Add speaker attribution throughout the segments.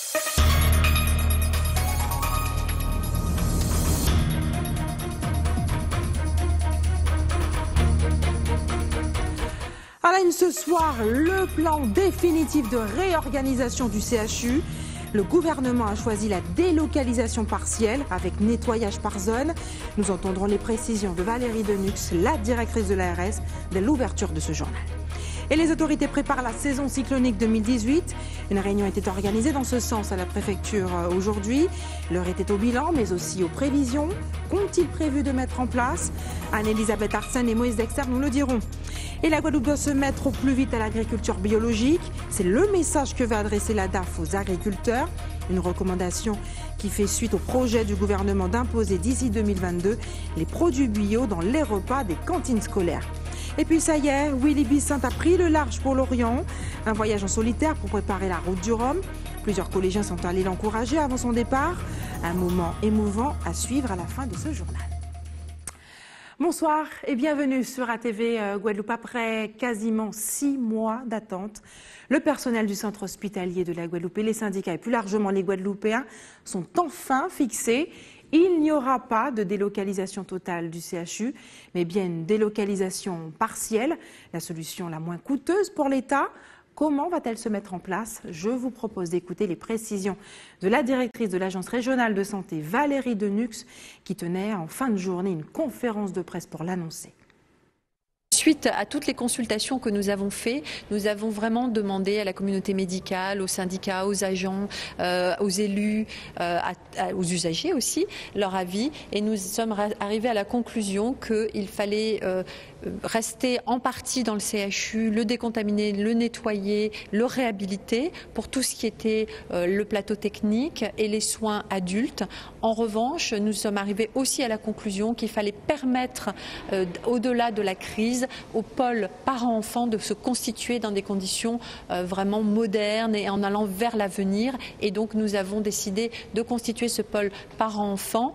Speaker 1: À la une ce soir, le plan définitif de réorganisation du CHU. Le gouvernement a choisi la délocalisation partielle avec nettoyage par zone. Nous entendrons les précisions de Valérie Denux, la directrice de l'ARS, dès l'ouverture de ce journal. Et les autorités préparent la saison cyclonique 2018. Une réunion était organisée dans ce sens à la préfecture aujourd'hui. L'heure était au bilan, mais aussi aux prévisions. Qu'ont-ils prévu de mettre en place? Anne-Elisabeth Arsène et Moïse Dexter nous le diront. Et la Guadeloupe doit se mettre au plus vite à l'agriculture biologique. C'est le message que va adresser la DAF aux agriculteurs. Une recommandation qui fait suite au projet du gouvernement d'imposer d'ici 2022 les produits bio dans les repas des cantines scolaires. Et puis ça y est, Willy Bissant a pris le large pour l'Orient. Un voyage en solitaire pour préparer la route du Rhum. Plusieurs collégiens sont allés l'encourager avant son départ. Un moment émouvant à suivre à la fin de ce journal. Bonsoir et bienvenue sur ATV Guadeloupe. Après quasiment 6 mois d'attente, le personnel du centre hospitalier de la Guadeloupe et les syndicats et plus largement les Guadeloupéens sont enfin fixés. Il n'y aura pas de délocalisation totale du CHU, mais bien une délocalisation partielle, la solution la moins coûteuse pour l'État. Comment va-t-elle se mettre en place? Je vous propose d'écouter les précisions de la directrice de l'Agence régionale de santé, Valérie Denux, qui tenait en fin de journée une conférence de presse pour l'annoncer.
Speaker 2: Suite à toutes les consultations que nous avons faites, nous avons vraiment demandé à la communauté médicale, aux syndicats, aux agents, aux élus, aux usagers aussi, leur avis. Et nous sommes arrivés à la conclusion qu'il fallait rester en partie dans le CHU, le décontaminer, le nettoyer, le réhabiliter pour tout ce qui était le plateau technique et les soins adultes. En revanche, nous sommes arrivés aussi à la conclusion qu'il fallait permettre, au-delà de la crise, au pôle parents-enfants de se constituer dans des conditions vraiment modernes et en allant vers l'avenir. Et donc nous avons décidé de constituer ce pôle parents-enfants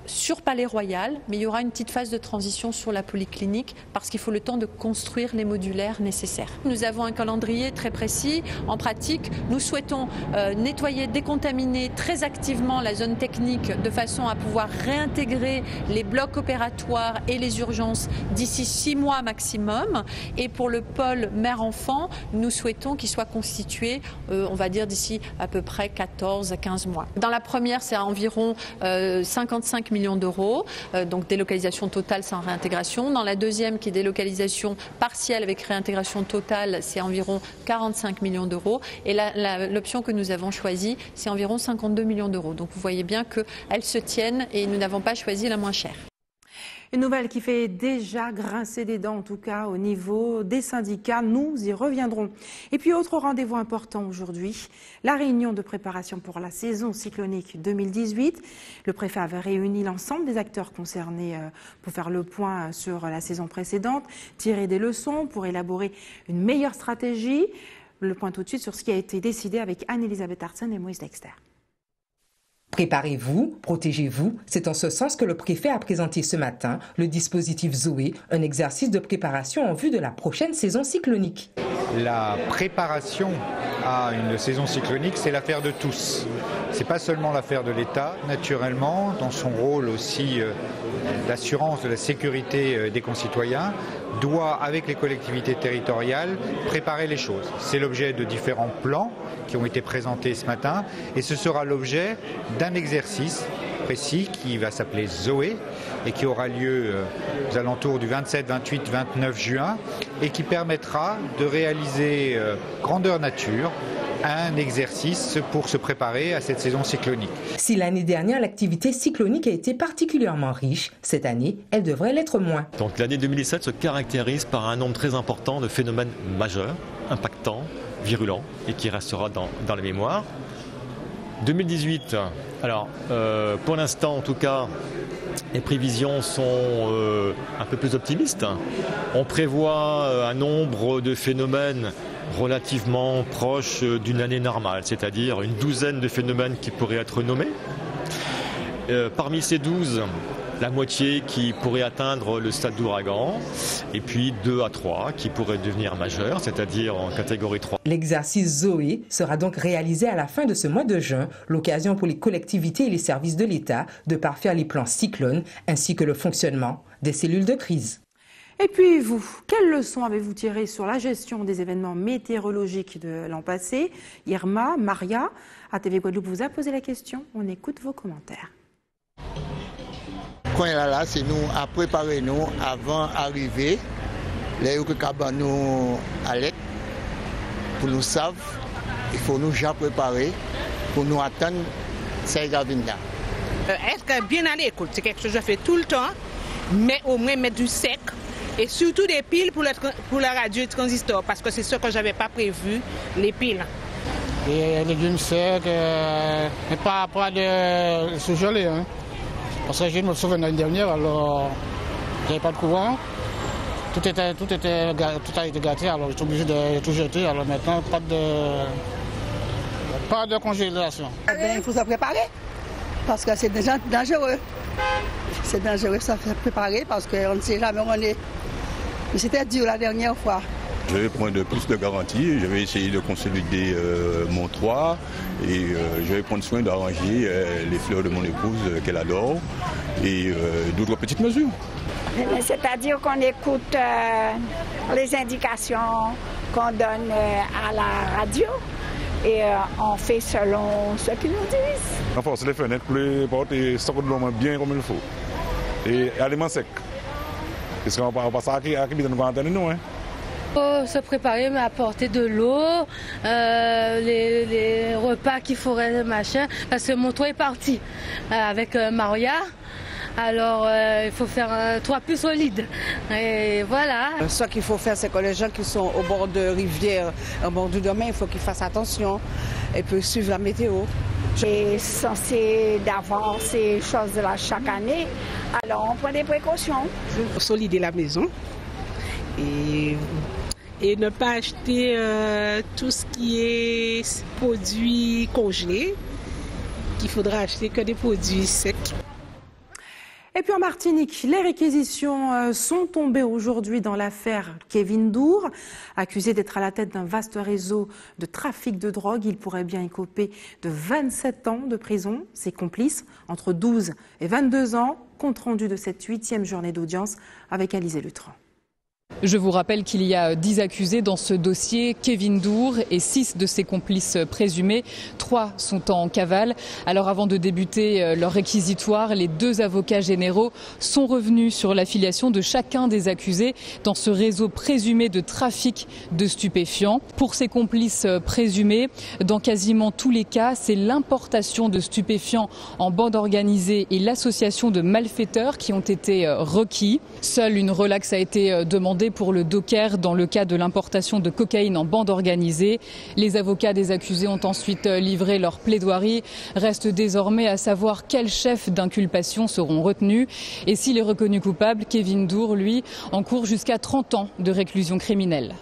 Speaker 2: sur Palais Royal, mais il y aura une petite phase de transition sur la polyclinique parce qu'il faut le temps de construire les modulaires nécessaires. Nous avons un calendrier très précis. En pratique, nous souhaitons nettoyer, décontaminer très activement la zone technique de façon à pouvoir réintégrer les blocs opératoires et les urgences d'ici 6 mois maximum. Et pour le pôle mère-enfant, nous souhaitons qu'il soit constitué, on va dire, d'ici à peu près 14 à 15 mois. Dans la première, c'est à environ 55 millions d'euros, donc délocalisation totale sans réintégration. Dans la deuxième, qui est délocalisation partielle avec réintégration totale, c'est environ 45 millions d'euros. Et l'option que nous avons choisie, c'est environ 52 millions d'euros. Donc vous voyez bien qu'elles se tiennent et nous n'avons pas choisi la moins chère.
Speaker 1: Une nouvelle qui fait déjà grincer des dents, en tout cas au niveau des syndicats. Nous y reviendrons. Et puis, autre rendez-vous important aujourd'hui, la réunion de préparation pour la saison cyclonique 2018. Le préfet avait réuni l'ensemble des acteurs concernés pour faire le point sur la saison précédente, tirer des leçons pour élaborer une meilleure stratégie. Le point tout de suite sur ce qui a été décidé avec Anne-Elisabeth Arsène et Moïse Dexter.
Speaker 3: Préparez-vous, protégez-vous. C'est en ce sens que le préfet a présenté ce matin le dispositif Zoé, un exercice de préparation en vue de la prochaine saison cyclonique.
Speaker 4: La préparation à une saison cyclonique, c'est l'affaire de tous. Ce n'est pas seulement l'affaire de l'État, naturellement, dans son rôle aussi d'assurance de la sécurité des concitoyens, doit, avec les collectivités territoriales, préparer les choses. C'est l'objet de différents plans qui ont été présentés ce matin et ce sera l'objet d'un exercice précis qui va s'appeler Zoé et qui aura lieu aux alentours du 27, 28, 29 juin et qui permettra de réaliser grandeur nature un exercice pour se préparer à cette saison cyclonique.
Speaker 3: Si l'année dernière, l'activité cyclonique a été particulièrement riche, cette année, elle devrait l'être moins.
Speaker 5: Donc l'année 2017 se caractérise par un nombre très important de phénomènes majeurs, impactants, virulents et qui restera dans la mémoire. 2018, alors pour l'instant en tout cas, les prévisions sont un peu plus optimistes. On prévoit un nombre de phénomènes relativement proche d'une année normale, c'est-à-dire une douzaine de phénomènes qui pourraient être nommés. Parmi ces 12, la moitié qui pourrait atteindre le stade d'ouragan, et puis 2 à 3 qui pourraient devenir majeurs, c'est-à-dire en catégorie 3.
Speaker 3: L'exercice Zoé sera donc réalisé à la fin de ce mois de juin, l'occasion pour les collectivités et les services de l'État de parfaire les plans cyclones ainsi que le fonctionnement des cellules de crise.
Speaker 1: Et puis vous, quelles leçons avez-vous tirées sur la gestion des événements météorologiques de l'an passé? Irma, Maria, ATV Guadeloupe vous a posé la question, on écoute vos commentaires.
Speaker 6: Quand elle est là, c'est nous à préparer nous avant d'arriver. Les gens qui nous alertent pour nous savoir, il faut nous déjà préparer pour nous attendre ces événements-là.
Speaker 7: Être bien à l'écoute, c'est quelque chose que je fais tout le temps, mais au moins mettre du sec et surtout des piles pour la radio et transistor parce que c'est ce que je n'avais pas prévu, les piles.
Speaker 8: Et légumes secs, mais pas de sous-gelé. Hein. Parce que je me souviens l'année dernière, alors il n'y avait pas de courant. Tout a été gâté, alors j'étais obligé de tout jeter. Alors maintenant, pas de congélation.
Speaker 9: Il faut se préparer parce que c'est déjà dangereux. C'est dangereux de se préparer parce qu'on ne sait jamais où on est. Mais c'était dur la dernière fois.
Speaker 10: Je vais prendre plus de garanties, je vais essayer de consolider mon toit et je vais prendre soin d'arranger les fleurs de mon épouse qu'elle adore et d'autres petites mesures.
Speaker 11: C'est-à-dire qu'on écoute les indications qu'on donne à la radio et on fait selon ce qu'ils nous disent.
Speaker 12: On force les fenêtres pour les portes et stocker de l'eau bien comme il faut. Et aliments secs. Parce qu'on va passer à qui nous va entendre nous.
Speaker 13: Faut se préparer, mais apporter de l'eau, les repas qu'il faudrait, machin, parce que mon toit est parti avec Maria. Alors il faut faire un toit plus solide. Et voilà.
Speaker 9: Ce qu'il faut faire, c'est que les gens qui sont au bord de rivière, au bord du domaine, il faut qu'ils fassent attention et puis suivre la météo.
Speaker 11: J'ai censé d'avoir ces choses-là chaque année, alors on prend des précautions.
Speaker 7: Solider la maison et ne pas acheter tout ce qui est produits congelés, qu'il faudra acheter que des produits secs.
Speaker 1: Et puis en Martinique, les réquisitions sont tombées aujourd'hui dans l'affaire Kevin Dour. Accusé d'être à la tête d'un vaste réseau de trafic de drogue, il pourrait bien écoper de 27 ans de prison. Ses complices, entre 12 et 22 ans, compte rendu de cette 8e journée d'audience avec Alizé Lutran.
Speaker 14: Je vous rappelle qu'il y a 10 accusés dans ce dossier, Kevin Dour et 6 de ses complices présumés. 3 sont en cavale. Alors avant de débuter leur réquisitoire, les 2 avocats généraux sont revenus sur l'affiliation de chacun des accusés dans ce réseau présumé de trafic de stupéfiants. Pour ces complices présumés, dans quasiment tous les cas, c'est l'importation de stupéfiants en bande organisée et l'association de malfaiteurs qui ont été requis. Seule une relaxe a été demandée pour le docker dans le cas de l'importation de cocaïne en bande organisée. Les avocats des accusés ont ensuite livré leur plaidoirie. Reste désormais à savoir quels chefs d'inculpation seront retenus. Et s'il est reconnu coupable, Kevin Dour, lui, encourt jusqu'à 30 ans de réclusion criminelle.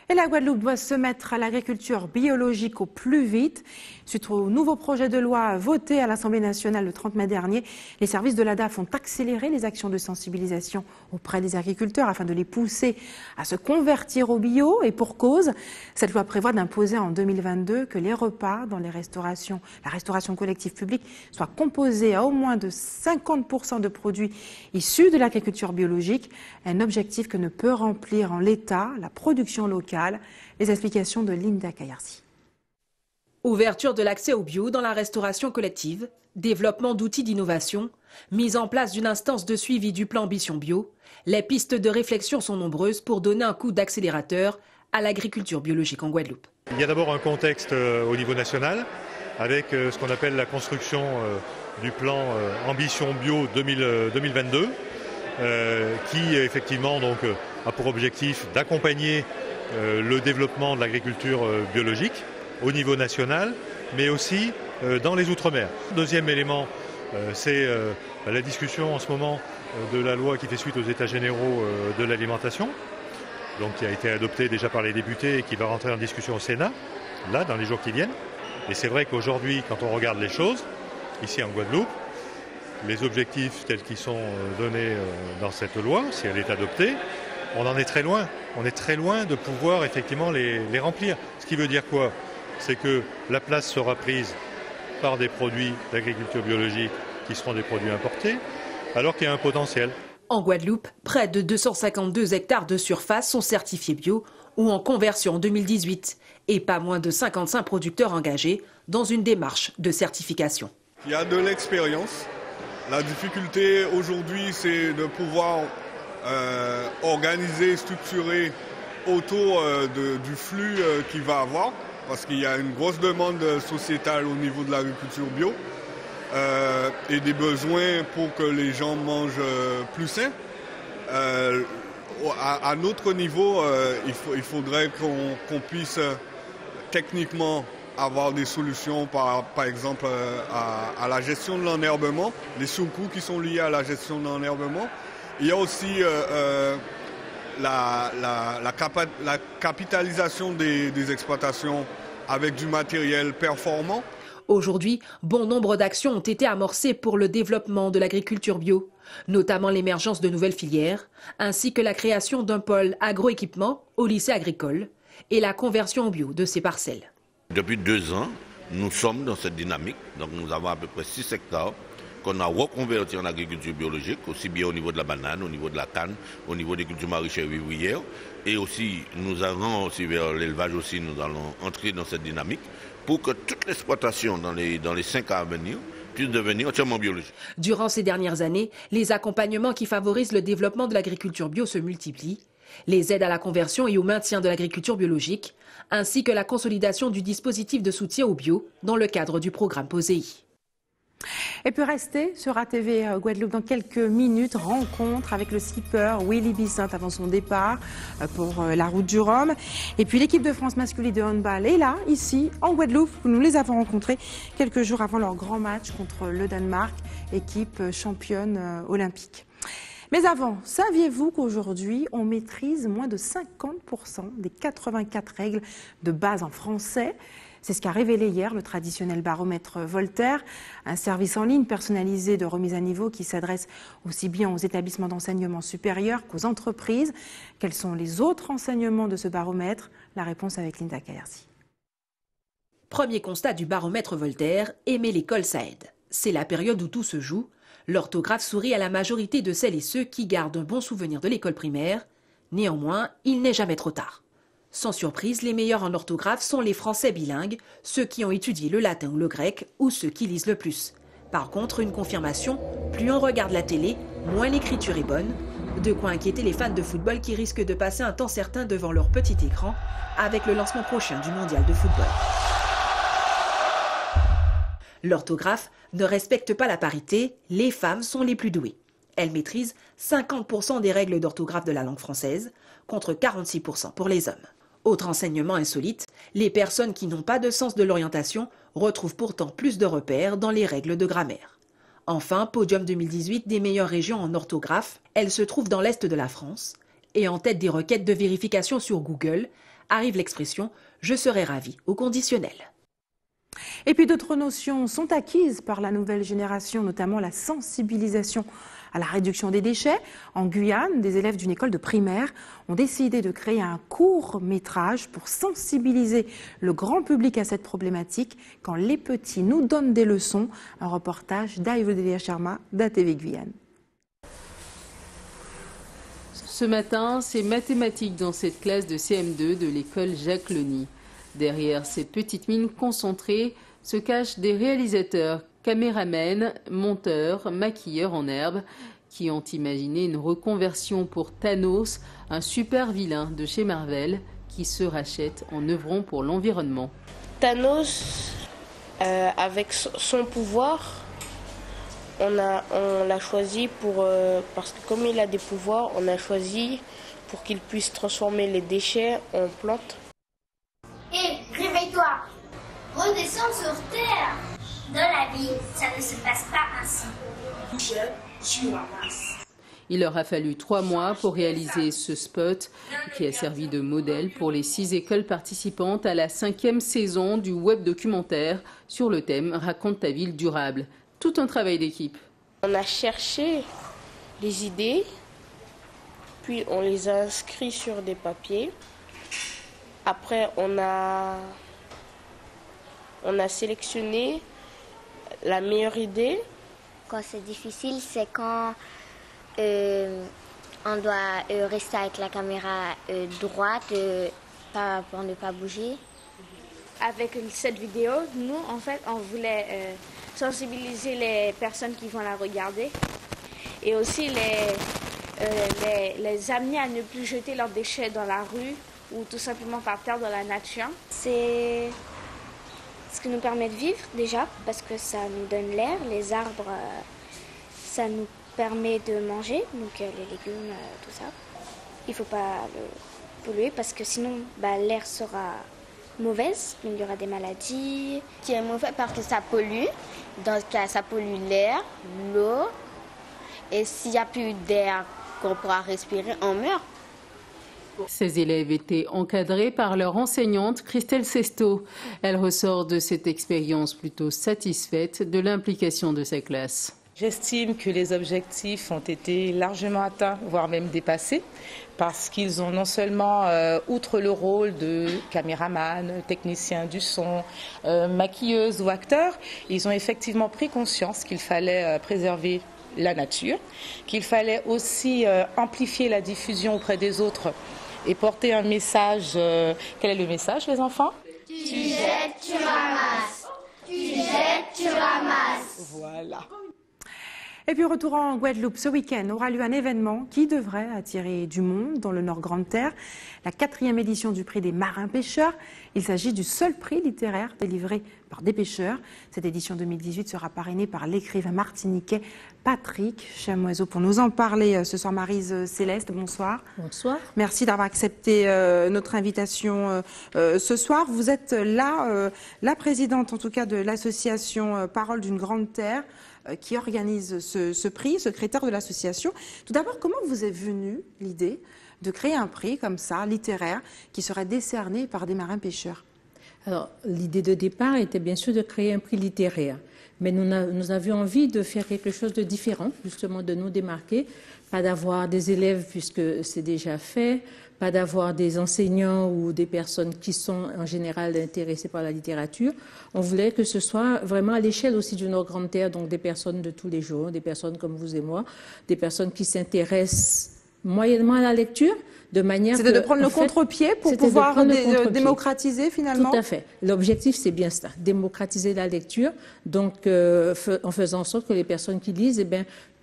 Speaker 1: Et la Guadeloupe doit se mettre à l'agriculture biologique au plus vite. Suite au nouveau projet de loi voté à l'Assemblée nationale le 30 mai dernier, les services de l'ADAF ont accéléré les actions de sensibilisation auprès des agriculteurs afin de les pousser à se convertir au bio. Et pour cause, cette loi prévoit d'imposer en 2022 que les repas dans la restauration collective publique soient composés à au moins de 50% de produits issus de l'agriculture biologique. Un objectif que ne peut remplir en l'état la production locale. Les explications de Linda Kayarsi.
Speaker 15: Ouverture de l'accès au bio dans la restauration collective, développement d'outils d'innovation, mise en place d'une instance de suivi du plan Ambition Bio, les pistes de réflexion sont nombreuses pour donner un coup d'accélérateur à l'agriculture biologique en Guadeloupe.
Speaker 16: Il y a d'abord un contexte au niveau national avec ce qu'on appelle la construction du plan Ambition Bio 2022 qui effectivement donc, a pour objectif d'accompagner le développement de l'agriculture biologique au niveau national, mais aussi dans les Outre-mer. Deuxième élément, c'est la discussion en ce moment de la loi qui fait suite aux États généraux de l'alimentation, donc qui a été adoptée déjà par les députés et qui va rentrer en discussion au Sénat, là, dans les jours qui viennent. Et c'est vrai qu'aujourd'hui, quand on regarde les choses, ici en Guadeloupe, les objectifs tels qu'ils sont donnés dans cette loi, si elle est adoptée, on en est très loin. On est très loin de pouvoir effectivement les remplir. Ce qui veut dire quoi? C'est que la place sera prise par des produits d'agriculture biologique qui seront des produits importés, alors qu'il y a un potentiel.
Speaker 15: En Guadeloupe, près de 252 hectares de surface sont certifiés bio ou en conversion en 2018 et pas moins de 55 producteurs engagés dans une démarche de certification.
Speaker 17: Il y a de l'expérience. La difficulté aujourd'hui, c'est de pouvoir organiser, structurer autour du flux qu'il va avoir, parce qu'il y a une grosse demande sociétale au niveau de l'agriculture bio et des besoins pour que les gens mangent plus sain. À notre niveau, il faudrait qu'on puisse techniquement avoir des solutions, par exemple, à la gestion de l'enherbement, les surcoûts qui sont liés à la gestion de l'enherbement. Il y a aussi la capitalisation des exploitations avec du matériel performant.
Speaker 15: Aujourd'hui, bon nombre d'actions ont été amorcées pour le développement de l'agriculture bio, notamment l'émergence de nouvelles filières, ainsi que la création d'un pôle agroéquipement au lycée agricole et la conversion au bio de ces parcelles.
Speaker 18: Depuis 2 ans, nous sommes dans cette dynamique. Donc nous avons à peu près 6 hectares qu'on a reconvertis en agriculture biologique, aussi bien au niveau de la banane, au niveau de la canne, au niveau des cultures maraîchères vivrières. Et aussi, nous allons aussi vers l'élevage aussi, nous allons entrer dans cette dynamique pour que toute l'exploitation dans les 5 ans à venir puisse devenir entièrement biologique.
Speaker 15: Durant ces dernières années, les accompagnements qui favorisent le développement de l'agriculture bio se multiplient. Les aides à la conversion et au maintien de l'agriculture biologique, ainsi que la consolidation du dispositif de soutien au bio dans le cadre du programme POSEI.
Speaker 1: Et puis rester sur ATV Guadeloupe dans quelques minutes, rencontre avec le skipper Willy Bissint avant son départ pour la route du Rhum. Et puis l'équipe de France masculine de handball est là, ici, en Guadeloupe. Nous les avons rencontrés quelques jours avant leur grand match contre le Danemark, équipe championne olympique. Mais avant, saviez-vous qu'aujourd'hui, on maîtrise moins de 50% des 84 règles de base en français ? C'est ce qu'a révélé hier le traditionnel baromètre Voltaire, un service en ligne personnalisé de remise à niveau qui s'adresse aussi bien aux établissements d'enseignement supérieur qu'aux entreprises. Quels sont les autres enseignements de ce baromètre? La réponse avec Linda Kaerzi.
Speaker 15: Premier constat du baromètre Voltaire, aimer l'école ça aide. C'est la période où tout se joue. L'orthographe sourit à la majorité de celles et ceux qui gardent un bon souvenir de l'école primaire. Néanmoins, il n'est jamais trop tard. Sans surprise, les meilleurs en orthographe sont les Français bilingues, ceux qui ont étudié le latin ou le grec, ou ceux qui lisent le plus. Par contre, une confirmation, plus on regarde la télé, moins l'écriture est bonne. De quoi inquiéter les fans de football qui risquent de passer un temps certain devant leur petit écran avec le lancement prochain du mondial de football. L'orthographe ne respecte pas la parité, les femmes sont les plus douées. Elles maîtrisent 50% des règles d'orthographe de la langue française, contre 46% pour les hommes. Autre enseignement insolite, les personnes qui n'ont pas de sens de l'orientation retrouvent pourtant plus de repères dans les règles de grammaire. Enfin, podium 2018 des meilleures régions en orthographe, elle se trouve dans l'est de la France. Et en tête des requêtes de vérification sur Google, arrive l'expression « je serai ravi » au conditionnel.
Speaker 1: Et puis d'autres notions sont acquises par la nouvelle génération, notamment la sensibilisation à la réduction des déchets. En Guyane, des élèves d'une école de primaire ont décidé de créer un court-métrage pour sensibiliser le grand public à cette problématique quand les petits nous donnent des leçons. Un reportage d'Aïvodélia Sharma d'ATV Guyane.
Speaker 19: Ce matin, c'est mathématiques dans cette classe de CM2 de l'école Jacques Lony. Derrière ces petites mines concentrées se cachent des réalisateurs, caméramens, monteurs, maquilleurs en herbe qui ont imaginé une reconversion pour Thanos, un super vilain de chez Marvel qui se rachète en œuvrant pour l'environnement.
Speaker 20: Thanos, avec son pouvoir, on l'a choisi parce que comme il a des pouvoirs, on a choisi pour qu'il puisse transformer les déchets en plantes.
Speaker 21: Hé, réveille-toi! Redescends sur Terre! Dans la vie, ça ne se passe pas ainsi. Je ramasse.
Speaker 19: Il leur a fallu 3 mois pour réaliser ce spot qui a servi de modèle pour les 6 écoles participantes à la 5e saison du web documentaire sur le thème « Raconte ta ville durable ». Tout un travail d'équipe.
Speaker 20: On a cherché les idées, puis on les a inscrits sur des papiers. Après, on a sélectionné la meilleure idée.
Speaker 2: Quand c'est difficile, c'est quand on doit rester avec la caméra droite pour ne pas bouger.
Speaker 22: Avec cette vidéo, nous, en fait, on voulait sensibiliser les personnes qui vont la regarder et aussi les amener à ne plus jeter leurs déchets dans la rue ou tout simplement par terre dans la nature.
Speaker 2: C'est ce qui nous permet de vivre déjà, parce que ça nous donne l'air. Les arbres, ça nous permet de manger, donc les légumes, tout ça. Il ne faut pas le polluer parce que sinon l'air sera mauvaise, donc il y aura des maladies. Qui est mauvais parce que ça pollue, dans ce cas ça pollue l'air, l'eau, et s'il n'y a plus d'air qu'on pourra respirer, on meurt.
Speaker 19: Ces élèves étaient encadrés par leur enseignante Christelle Sesto. Elle ressort de cette expérience plutôt satisfaite de l'implication de sa classe.
Speaker 23: J'estime que les objectifs ont été largement atteints, voire même dépassés, parce qu'ils ont non seulement, outre le rôle de caméraman, technicien du son, maquilleuse ou acteur, ils ont effectivement pris conscience qu'il fallait préserver la nature, qu'il fallait aussi amplifier la diffusion auprès des autres et porter un message. Quel est le message, les enfants?
Speaker 21: Tu jettes, tu ramasses. Tu jettes, tu ramasses.
Speaker 23: Voilà.
Speaker 1: Et puis retour en Guadeloupe, ce week-end aura lieu un événement qui devrait attirer du monde dans le Nord Grande-Terre. La 4e édition du prix des marins pêcheurs. Il s'agit du seul prix littéraire délivré par des pêcheurs. Cette édition 2018 sera parrainée par l'écrivain martiniquais Patrick Chamoiseau. Pour nous en parler ce soir, Maryse Céleste, bonsoir.
Speaker 24: Bonsoir.
Speaker 1: Merci d'avoir accepté notre invitation ce soir. Vous êtes là, la présidente en tout cas de l'association Parole d'une Grande Terre, qui organise ce prix, secrétaire de l'association. Tout d'abord, comment vous est venue l'idée de créer un prix comme ça, littéraire, qui serait décerné par des marins pêcheurs?
Speaker 24: Alors, l'idée de départ était bien sûr de créer un prix littéraire. Mais nous avions envie de faire quelque chose de différent, justement de nous démarquer, pas d'avoir des élèves puisque c'est déjà fait, pas d'avoir des enseignants ou des personnes qui sont en général intéressées par la littérature. On voulait que ce soit vraiment à l'échelle aussi du Nord Grande-Terre, donc des personnes de tous les jours, des personnes comme vous et moi, des personnes qui s'intéressent moyennement à la lecture, de manière...
Speaker 1: C'était de prendre le contre-pied pour pouvoir démocratiser finalement?
Speaker 24: Tout à fait. L'objectif, c'est bien ça, démocratiser la lecture, donc en faisant en sorte que les personnes qui lisent,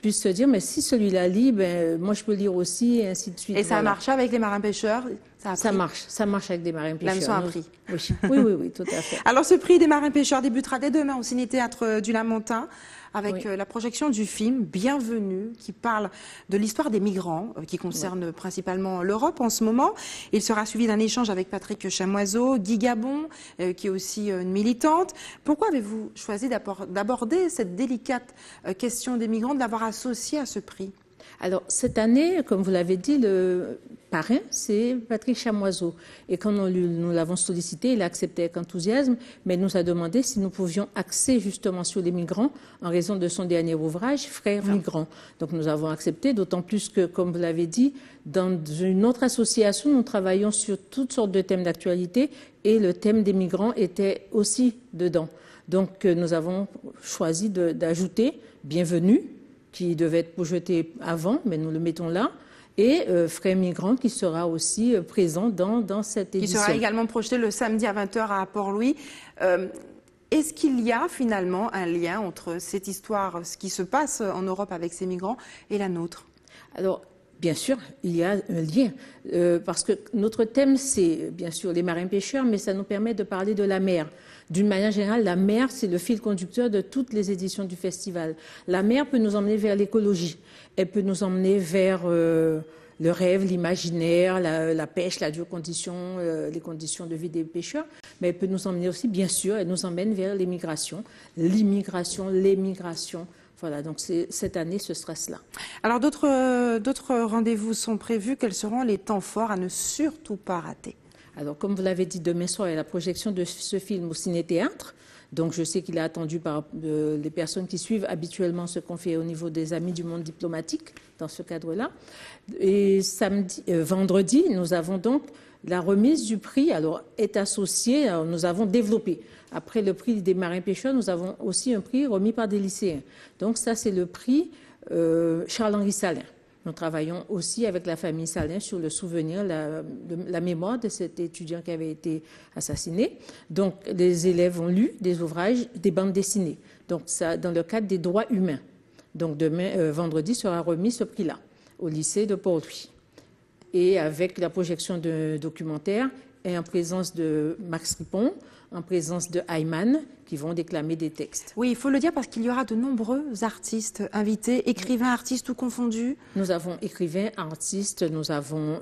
Speaker 24: puissent se dire, mais si celui-là lit, moi je peux lire aussi, et ainsi de suite.
Speaker 1: Et ça a marché avec les marins pêcheurs?
Speaker 24: Ça marche avec des marins pêcheurs.
Speaker 1: La leçon a pris.
Speaker 24: Oui, tout à fait.
Speaker 1: Alors ce prix des marins pêcheurs débutera dès demain au Ciné-Théâtre du Lamentin, avec la projection du film Bienvenue, qui parle de l'histoire des migrants, qui concerne principalement l'Europe en ce moment. Il sera suivi d'un échange avec Patrick Chamoiseau, Guy Gabon, qui est aussi une militante. Pourquoi avez-vous choisi d'aborder cette délicate question des migrants, de l'avoir associée à ce prix?
Speaker 24: Alors, cette année, comme vous l'avez dit, le parrain, c'est Patrick Chamoiseau. Et quand nous l'avons sollicité, il a accepté avec enthousiasme, mais nous a demandé si nous pouvions axer justement sur les migrants en raison de son dernier ouvrage, Frères migrants. Donc, nous avons accepté, d'autant plus que, comme vous l'avez dit, dans une autre association, nous travaillons sur toutes sortes de thèmes d'actualité et le thème des migrants était aussi dedans. Donc, nous avons choisi d'ajouter Bienvenue, qui devait être projeté avant, mais nous le mettons là, et Frères migrants qui sera aussi présent dans cette édition.
Speaker 1: Qui sera également projeté le samedi à 20h à Port-Louis. Est-ce qu'il y a finalement un lien entre cette histoire, ce qui se passe en Europe avec ces migrants, et la nôtre?
Speaker 24: Alors, bien sûr, il y a un lien, parce que notre thème, c'est bien sûr les marins pêcheurs, mais ça nous permet de parler de la mer. D'une manière générale, la mer, c'est le fil conducteur de toutes les éditions du festival. La mer peut nous emmener vers l'écologie, elle peut nous emmener vers le rêve, l'imaginaire, la pêche, la dure condition, les conditions de vie des pêcheurs, mais elle peut nous emmener aussi, bien sûr, elle nous emmène vers l'immigration, l'émigration. Voilà, donc cette année, ce sera cela.
Speaker 1: Alors, d'autres rendez-vous sont prévus. Quels seront les temps forts à ne surtout pas rater?
Speaker 24: Alors, comme vous l'avez dit, demain soir, il y a la projection de ce film au Ciné-Théâtre Donc je sais qu'il est attendu par les personnes qui suivent habituellement ce qu'on fait au niveau des Amis du monde diplomatique dans ce cadre-là. Et vendredi, nous avons donc la remise du prix. Alors est associée, nous avons développé. Après le prix des marins-pêcheurs, nous avons aussi un prix remis par des lycéens. Donc ça, c'est le prix Charles-Henri Salin. Nous travaillons aussi avec la famille Salin sur le souvenir, la mémoire de cet étudiant qui avait été assassiné. Donc, les élèves ont lu des ouvrages, des bandes dessinées. Donc, ça, dans le cadre des droits humains. Donc, demain, vendredi, sera remis ce prix-là au lycée de Port-Louis. Et avec la projection de documentaires et en présence de Max Ripon, en présence de Ayman, qui vont déclamer des textes.
Speaker 1: Oui, il faut le dire parce qu'il y aura de nombreux artistes invités, écrivains, artistes, tout confondus. Nous
Speaker 24: avons écrivains, artistes, nous avons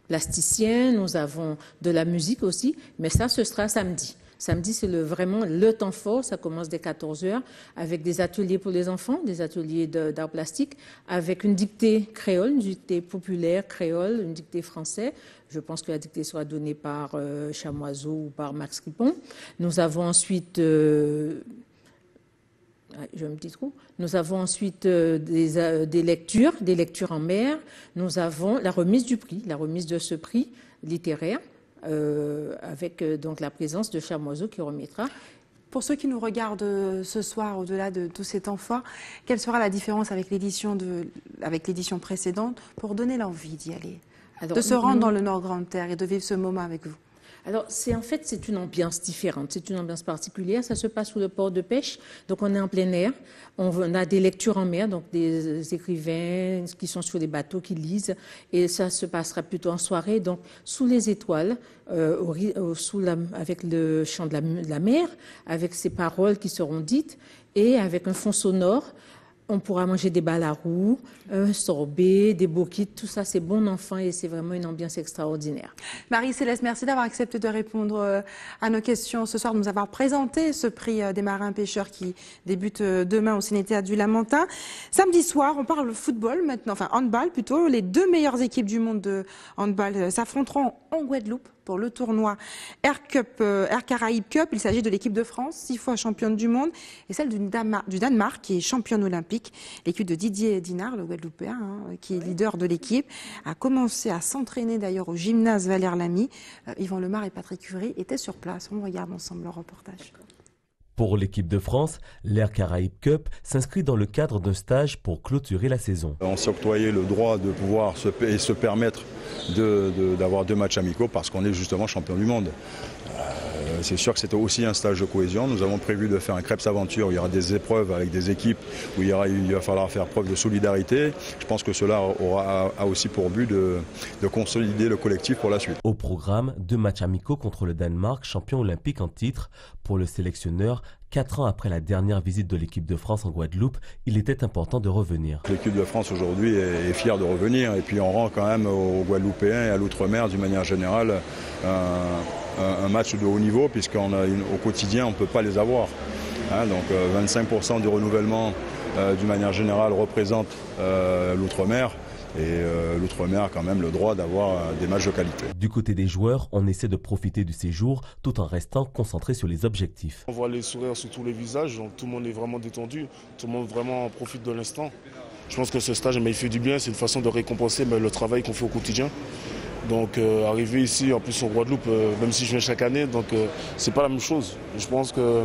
Speaker 24: plasticiens, nous avons de la musique aussi, mais ça, ce sera samedi. Samedi, c'est vraiment le temps fort, ça commence dès 14h, avec des ateliers pour les enfants, des ateliers d'art plastique, avec une dictée créole, une dictée populaire créole, une dictée française. Je pense que la dictée sera donnée par Chamoiseau ou par Max Ripon. Nous avons ensuite... Nous avons ensuite des lectures en mer. Nous avons la remise du prix, la remise de ce prix littéraire, avec donc la présence de Chamoiseau qui remettra.
Speaker 1: Pour ceux qui nous regardent ce soir, au-delà de tous ces temps forts, quelle sera la différence avec l'édition précédente pour donner l'envie d'y aller, de se rendre dans le Nord Grande-Terre et de vivre ce moment avec vous?
Speaker 24: Alors, c'est une ambiance différente, c'est une ambiance particulière. Ça se passe sous le port de pêche, donc on est en plein air. On a des lectures en mer, donc des écrivains qui sont sur les bateaux, qui lisent, et ça se passera plutôt en soirée, donc sous les étoiles, avec le chant de la mer, avec ces paroles qui seront dites, et avec un fond sonore. On pourra manger des balarous, un sorbet, des boquites, tout ça, c'est bon enfant et c'est vraiment une ambiance extraordinaire.
Speaker 1: Marie-Céleste, merci d'avoir accepté de répondre à nos questions ce soir, de nous avoir présenté ce prix des marins-pêcheurs qui débute demain au Ciné-Théâtre du Lamentin. Samedi soir, on parle football maintenant, enfin handball plutôt. Les deux meilleures équipes du monde de handball s'affronteront en Guadeloupe pour le tournoi Air Caraïbes Cup. Il s'agit de l'équipe de France, 6 fois championne du monde, et celle du Danemark, qui est championne olympique. L'équipe de Didier Dinard, le Guadeloupéen, qui est leader de l'équipe, a commencé à s'entraîner d'ailleurs au gymnase Valère Lamy. Yvan Lemar et Patrick Curie étaient sur place. On regarde ensemble le reportage.
Speaker 3: Pour l'équipe de France, l'Air Caraïbes Cup s'inscrit dans le cadre d'un stage pour clôturer la saison.
Speaker 10: On s'est octroyé le droit de pouvoir se permettre d'avoir 2 matchs amicaux parce qu'on est justement champion du monde. C'est sûr que c'était aussi un stage de cohésion. Nous avons prévu de faire un Crêpes Aventure où il y aura des épreuves avec des équipes où il va falloir faire preuve de solidarité. Je pense que cela a aussi pour but de consolider le collectif pour la suite.
Speaker 3: Au programme, 2 matchs amicaux contre le Danemark, champion olympique en titre. Pour le sélectionneur, 4 ans après la dernière visite de l'équipe de France en Guadeloupe, il était important de revenir.
Speaker 10: L'équipe de France aujourd'hui est fière de revenir et puis on rend quand même aux Guadeloupéens et à l'outre-mer d'une manière générale un match de haut niveau puisqu'au quotidien on ne peut pas les avoir. Donc 25% du renouvellement d'une manière générale représente l'outre-mer. Et l'outre-mer a quand même le droit d'avoir des matchs de qualité.
Speaker 3: Du côté des joueurs, on essaie de profiter du séjour tout en restant concentré sur les objectifs.
Speaker 4: On voit les sourires sur tous les visages, donc tout le monde est vraiment détendu, tout le monde vraiment profite de l'instant. Je pense que ce stage il fait du bien, c'est une façon de récompenser le travail qu'on fait au quotidien. Donc arriver ici, en plus en Guadeloupe, même si je viens chaque année, donc c'est pas la même chose. Je pense que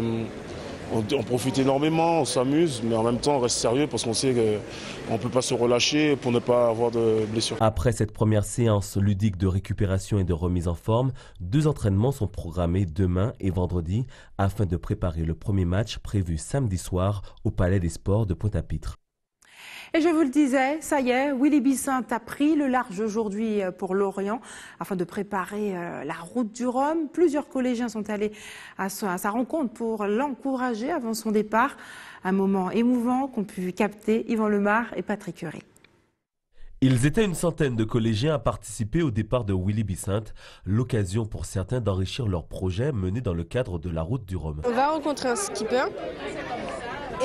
Speaker 4: on profite énormément, on s'amuse, mais en même temps on reste sérieux parce qu'on sait qu'on ne peut pas se relâcher pour ne pas avoir de blessures.
Speaker 3: Après cette première séance ludique de récupération et de remise en forme, 2 entraînements sont programmés demain et vendredi afin de préparer le premier match prévu samedi soir au Palais des Sports de Pointe-à-Pitre.
Speaker 1: Et je vous le disais, ça y est, Willy Bissant a pris le large aujourd'hui pour Lorient afin de préparer la route du Rhum. Plusieurs collégiens sont allés à sa rencontre pour l'encourager avant son départ. Un moment émouvant qu'ont pu capter Yvan Lemar et Patrick Curie.
Speaker 3: Ils étaient une centaine de collégiens à participer au départ de Willy Bissant, l'occasion pour certains d'enrichir leur projet mené dans le cadre de la route du Rhum.
Speaker 5: On va rencontrer un skipper.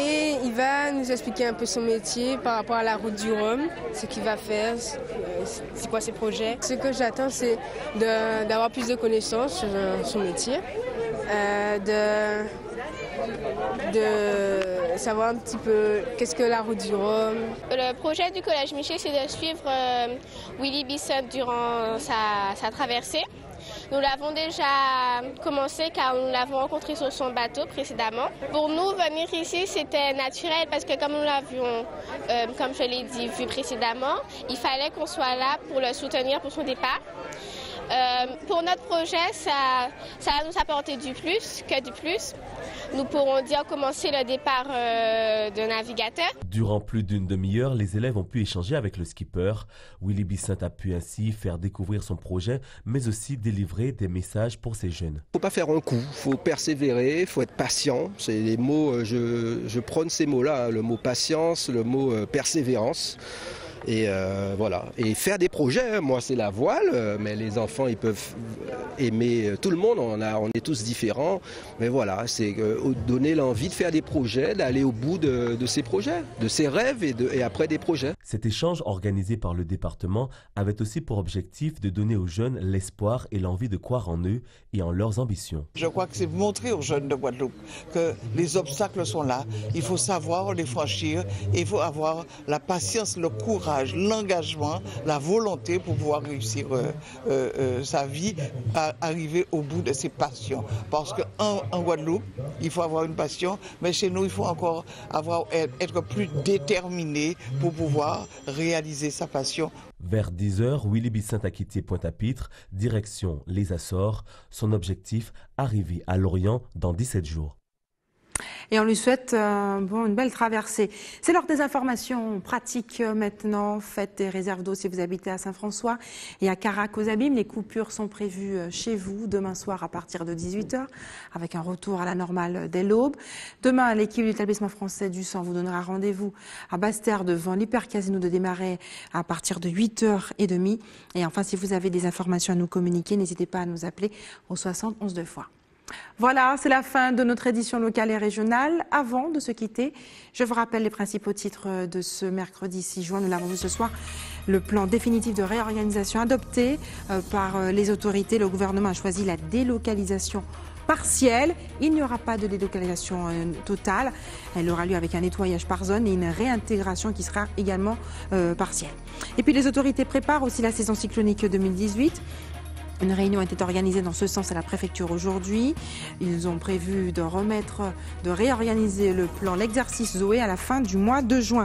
Speaker 5: Et il va nous expliquer un peu son métier par rapport à la route du Rhum, ce qu'il va faire, c'est quoi ses projets. Ce que j'attends, c'est d'avoir plus de connaissances sur son métier, de savoir un petit peu qu'est-ce que la route du Rhum.
Speaker 6: Le projet du Collège Michelet, c'est de suivre Willie Bissant durant sa traversée. Nous l'avons déjà commencé car nous l'avons rencontré sur son bateau précédemment. Pour nous, venir ici, c'était naturel parce que comme nous l'avions, comme je l'ai dit, vu précédemment, il fallait qu'on soit là pour le soutenir pour son départ. Pour notre projet, ça va nous apporter du plus que du plus. Nous pourrons dire commencer le départ d'un navigateur.
Speaker 3: Durant plus d'une demi-heure, les élèves ont pu échanger avec le skipper. Willie Bissant a pu ainsi faire découvrir son projet, mais aussi délivrer des messages pour ces jeunes.
Speaker 8: Il ne faut pas faire un coup, il faut persévérer, il faut être patient. C'est les mots, je prône ces mots-là, le mot patience, le mot persévérance. Et voilà, et faire des projets, moi c'est la voile, mais les enfants ils peuvent aimer tout le monde, on est tous différents, mais voilà, c'est donner l'envie de faire des projets, d'aller au bout de ces projets, de ses rêves et après des projets.
Speaker 3: Cet échange organisé par le département avait aussi pour objectif de donner aux jeunes l'espoir et l'envie de croire en eux et en leurs ambitions.
Speaker 12: Je crois que c'est montrer aux jeunes de Guadeloupe que les obstacles sont là, il faut savoir les franchir, et il faut avoir la patience, le courage, l'engagement, la volonté pour pouvoir réussir sa vie, à arriver au bout de ses passions. Parce qu'en Guadeloupe, il faut avoir une passion, mais chez nous, il faut encore être plus déterminé pour pouvoir réaliser sa passion.
Speaker 3: Vers 10h, Willie Bissant a quitté Pointe-à-Pitre, direction les Açores. Son objectif, arriver à Lorient dans 17 jours.
Speaker 1: Et on lui souhaite une belle traversée. C'est l'heure des informations pratiques maintenant. Faites des réserves d'eau si vous habitez à Saint-François et à Carac aux Abîmes. Les coupures sont prévues chez vous demain soir à partir de 18h avec un retour à la normale dès l'aube. Demain, l'équipe de l'établissement français du sang vous donnera rendez-vous à Basse-Terre devant l'Hyper-Casino de Desmarais à partir de 8h30. Et enfin, si vous avez des informations à nous communiquer, n'hésitez pas à nous appeler au 60 11 2 fois. Voilà, c'est la fin de notre édition locale et régionale. Avant de se quitter, je vous rappelle les principaux titres de ce mercredi 6 juin. Nous l'avons vu ce soir. Le plan définitif de réorganisation adopté par les autorités. Le gouvernement a choisi la délocalisation partielle. Il n'y aura pas de délocalisation totale. Elle aura lieu avec un nettoyage par zone et une réintégration qui sera également partielle. Et puis les autorités préparent aussi la saison cyclonique 2018. Une réunion était organisée dans ce sens à la préfecture aujourd'hui. Ils ont prévu de réorganiser le plan l'exercice Zoé à la fin du mois de juin.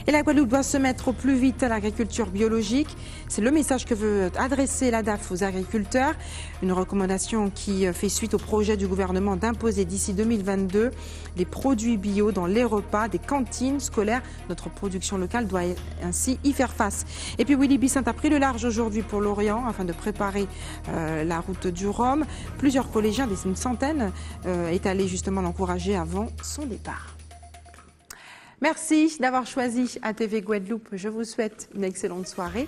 Speaker 1: Et la Guadeloupe doit se mettre au plus vite à l'agriculture biologique. C'est le message que veut adresser l'ADAF aux agriculteurs. Une recommandation qui fait suite au projet du gouvernement d'imposer d'ici 2022 des produits bio dans les repas des cantines scolaires. Notre production locale doit ainsi y faire face. Et puis Willie Bissant a pris le large aujourd'hui pour Lorient afin de préparer la route du Rhum. Plusieurs collégiens, une centaine, est allé justement l'encourager avant son départ. Merci d'avoir choisi ATV Guadeloupe. Je vous souhaite une excellente soirée.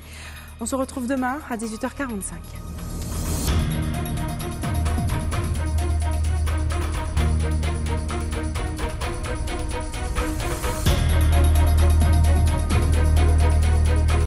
Speaker 1: On se retrouve demain à 18h45.